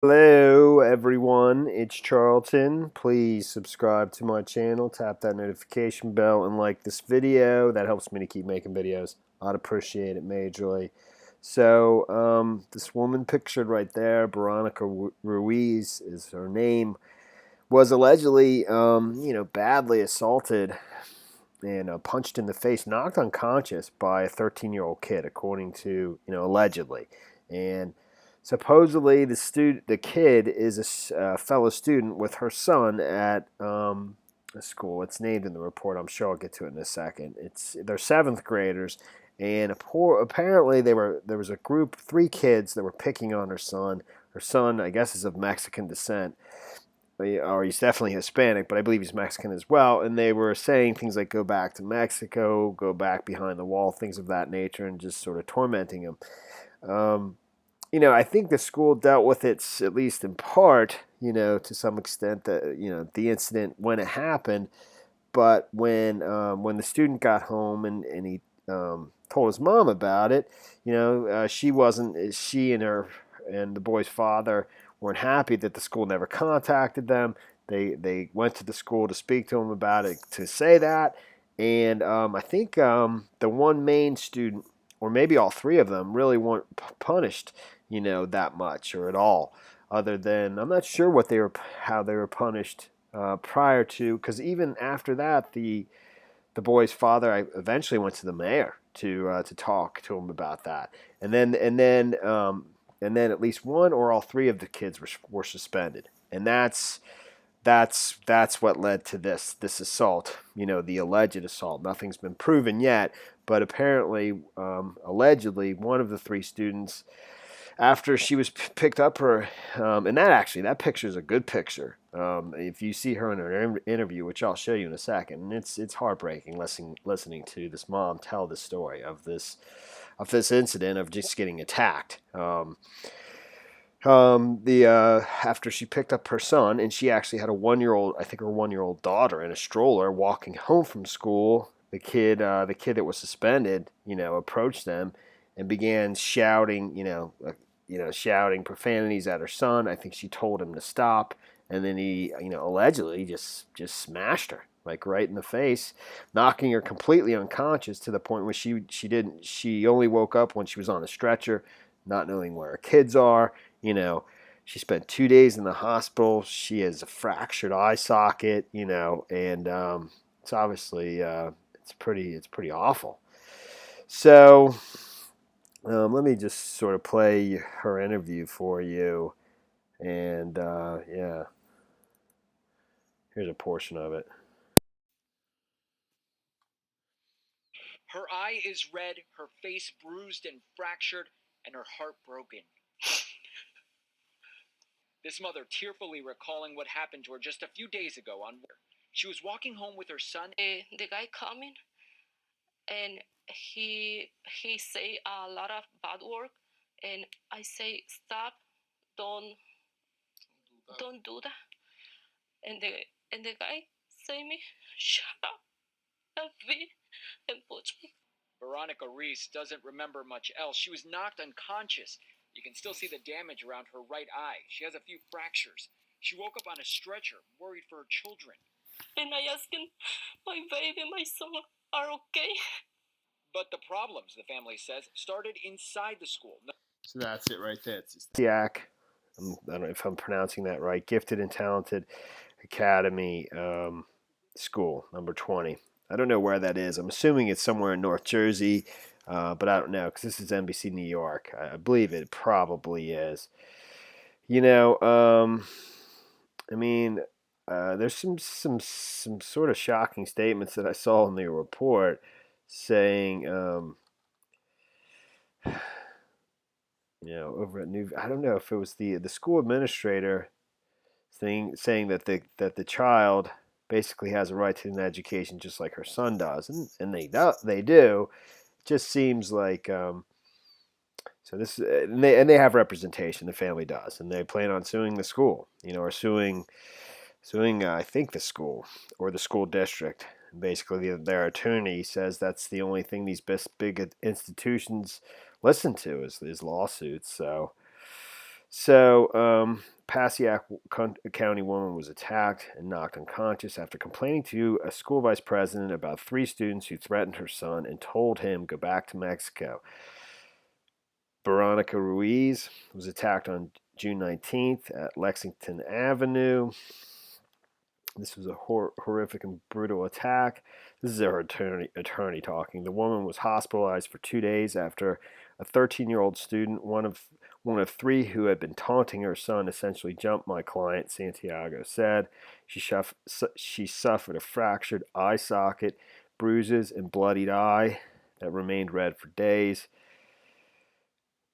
Hello, everyone. It's Charlton. Please subscribe to my channel, tap that notification bell, and like this video. That helps me to keep making videos. I'd appreciate it majorly. This woman pictured right there, Veronica Ruiz is her name, was allegedly, badly assaulted and punched in the face, knocked unconscious by a 13-year-old kid, according to, allegedly. And supposedly the kid is a fellow student with her son at a school. It's named in the report. I'm sure I'll get to it in a second. They're seventh graders, and apparently there was a group, three kids that were picking on her son. Her son, I guess, is of Mexican descent, or he's definitely Hispanic, but I believe he's Mexican as well. And they were saying things like "Go back to Mexico," "Go back behind the wall," things of that nature, and just sort of tormenting him. Um, I think the school dealt with it at least in part, to some extent, the incident when it happened. But when the student got home and he told his mom about it, she and her and the boy's father weren't happy that the school never contacted them. They went to the school to speak to him about it, to say that. And I think the one main student, or maybe all three of them, really weren't punished, that much or at all. Other than, I'm not sure how they were punished prior to, because even after that, the boy's father, I eventually went to the mayor to talk to him about that, and then at least one or all three of the kids were suspended, and that's what led to this assault. The alleged assault. Nothing's been proven yet, but apparently, allegedly, one of the three students, after she was picked up her, and that picture is a good picture. If you see her in her interview, which I'll show you in a second, and it's heartbreaking listening to this mom tell the story of this incident of just getting attacked. The After she picked up her son, and she actually had a 1 year old, I think her 1 year old daughter in a stroller walking home from school. The kid that was suspended, approached them and began shouting, shouting profanities at her son. I think she told him to stop, and then he, allegedly just smashed her like right in the face, knocking her completely unconscious to the point where she only woke up when she was on a stretcher, not knowing where her kids are. You know, she spent 2 days in the hospital. She has a fractured eye socket. And it's obviously it's pretty awful. So let me just sort of play her interview for you, and yeah, here's a portion of it. Her eye is red, her face bruised and fractured, and her heart broken. This mother tearfully recalling what happened to her just a few days ago on she was walking home with her son. The guy coming and he say a lot of bad word, and I say stop, don't don't do that. And the guy say me shut up, left me, and push me. Veronica Reese doesn't remember much else. She was knocked unconscious. You can still see the damage around her right eye. She has a few fractures. She woke up on a stretcher, worried for her children. And I asking my baby, my son are okay. But the problems, the family says, started inside the school. So that's it right there. It's Passaic. I don't know if I'm pronouncing that right. Gifted and Talented Academy School, number 20. I don't know where that is. I'm assuming it's somewhere in North Jersey, but I don't know because this is NBC New York. I believe it probably is. You know, I mean, there's some sort of shocking statements that I saw in the report saying, over at New, I don't know if it was the school administrator saying that the child basically has a right to an education just like her son does, and they do. It just seems like so this and they have representation. The family does, and they plan on suing the school, or suing I think the school or the school district. Basically, their attorney says that's the only thing these big institutions listen to is lawsuits. So, Passaic County woman was attacked and knocked unconscious after complaining to a school vice president about 3 students who threatened her son and told him go back to Mexico. Veronica Ruiz was attacked on June 19th at Lexington Avenue. This was a horrific and brutal attack. This is her attorney talking. The woman was hospitalized for 2 days after a 13-year-old student, one of 3 who had been taunting her son, essentially jumped my client, Santiago said. She suffered a fractured eye socket, bruises, and bloodied eye that remained red for days.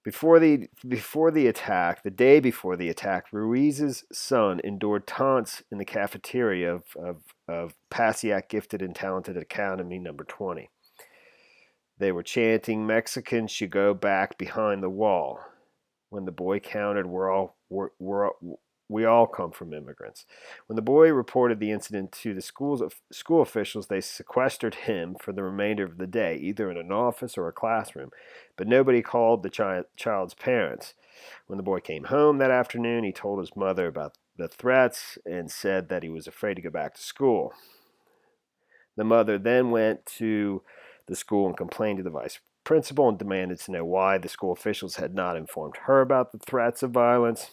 Before the attack, the day before the attack, Ruiz's son endured taunts in the cafeteria of Passaic Gifted and Talented Academy number 20. They were chanting, "Mexicans should go back behind the wall." When the boy countered, "We all come from immigrants." When the boy reported the incident to the school officials, they sequestered him for the remainder of the day, either in an office or a classroom. But nobody called the child's parents. When the boy came home that afternoon, he told his mother about the threats and said that he was afraid to go back to school. The mother then went to the school and complained to the vice principal and demanded to know why the school officials had not informed her about the threats of violence.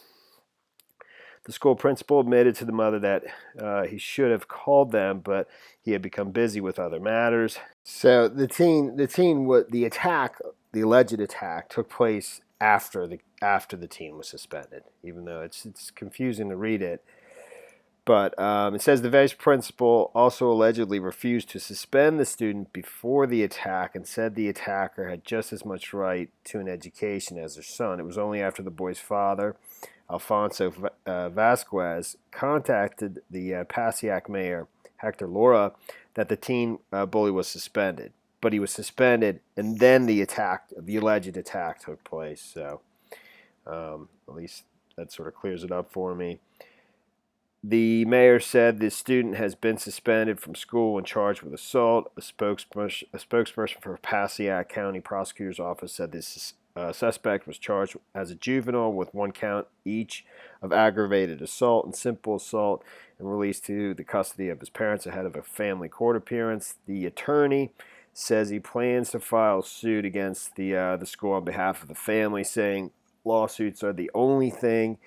The school principal admitted to the mother that he should have called them, but he had become busy with other matters. So the alleged attack took place after the teen was suspended, even though it's confusing to read it. But it says the vice principal also allegedly refused to suspend the student before the attack and said the attacker had just as much right to an education as her son. It was only after the boy's father, Alfonso Vasquez, contacted the Passaic mayor, Hector Lora, that the teen bully was suspended. But he was suspended, and then the alleged attack took place. So at least that sort of clears it up for me. The mayor said the student has been suspended from school and charged with assault. A spokesperson for Passaic County Prosecutor's Office said this suspect was charged as a juvenile with 1 count each of aggravated assault and simple assault and released to the custody of his parents ahead of a family court appearance. The attorney says he plans to file suit against the school on behalf of the family, saying lawsuits are the only thing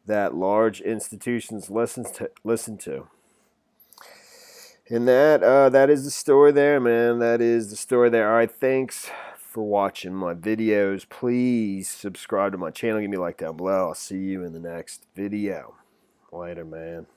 that large institutions listen to. And that is the story there, man. That is the story there. All right, thanks for watching my videos. Please subscribe to my channel. Give me a like down below. I'll see you in the next video. Later, man.